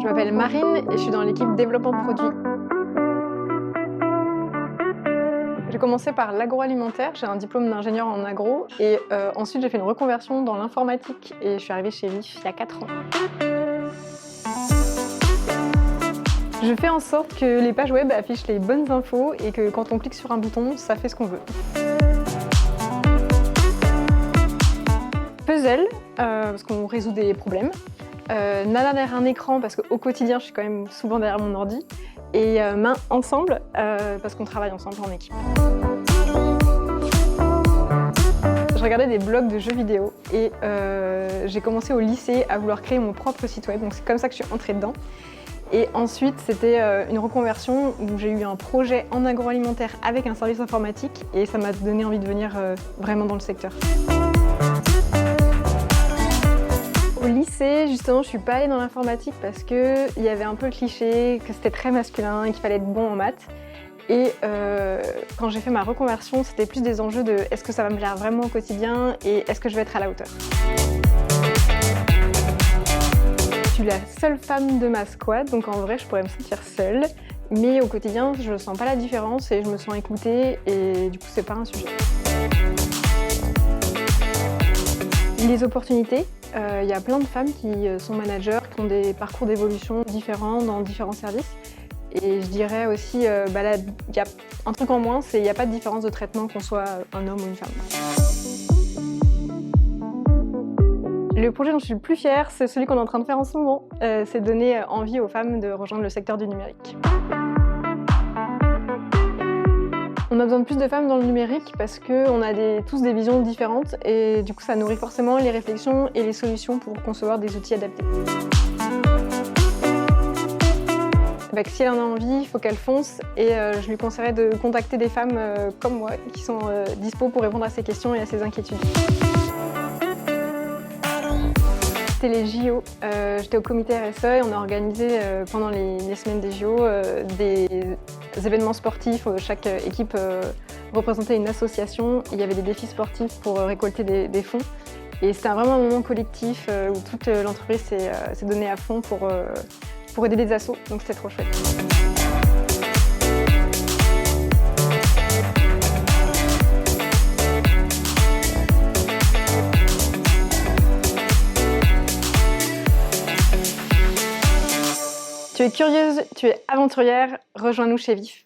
Je m'appelle Marine et je suis dans l'équipe développement produit. J'ai commencé par l'agroalimentaire, j'ai un diplôme d'ingénieur en agro et ensuite j'ai fait une reconversion dans l'informatique et je suis arrivée chez Vif il y a 4 ans. Je fais en sorte que les pages web affichent les bonnes infos et que quand on clique sur un bouton, ça fait ce qu'on veut. Puzzle, parce qu'on résout des problèmes. Nana derrière un écran, parce qu'au quotidien, je suis quand même souvent derrière mon ordi. Et main ensemble, parce qu'on travaille ensemble en équipe. Je regardais des blogs de jeux vidéo et j'ai commencé au lycée à vouloir créer mon propre site web, donc c'est comme ça que je suis entrée dedans. Et ensuite, c'était une reconversion où j'ai eu un projet en agroalimentaire avec un service informatique et ça m'a donné envie de venir vraiment dans le secteur. Au lycée, justement, je suis pas allée dans l'informatique parce qu'il y avait un peu le cliché, que c'était très masculin et qu'il fallait être bon en maths. Et quand j'ai fait ma reconversion, c'était plus des enjeux de est-ce que ça va me plaire vraiment au quotidien et est-ce que je vais être à la hauteur. Je suis la seule femme de ma squad, donc en vrai, je pourrais me sentir seule. Mais au quotidien, je ne sens pas la différence et je me sens écoutée et du coup, c'est pas un sujet. Les opportunités, il y a plein de femmes qui sont managers, qui ont des parcours d'évolution différents dans différents services. Et je dirais aussi, là, il y a un truc en moins, c'est qu'il n'y a pas de différence de traitement qu'on soit un homme ou une femme. Le projet dont je suis le plus fière, c'est celui qu'on est en train de faire en ce moment. C'est donner envie aux femmes de rejoindre le secteur du numérique. On a besoin de plus de femmes dans le numérique parce qu'on a tous des visions différentes et du coup ça nourrit forcément les réflexions et les solutions pour concevoir des outils adaptés. Si elle en a envie, il faut qu'elle fonce et je lui conseillerais de contacter des femmes comme moi qui sont dispo pour répondre à ses questions et à ses inquiétudes. C'était les JO. J'étais au comité RSE et on a organisé pendant les semaines des JO des événements sportifs. Chaque équipe représentait une association. Il y avait des défis sportifs pour récolter des fonds. Et c'était vraiment un moment collectif où toute l'entreprise s'est donnée à fond pour aider des assos. Donc c'était trop chouette. Tu es curieuse, tu es aventurière, rejoins-nous chez Vif.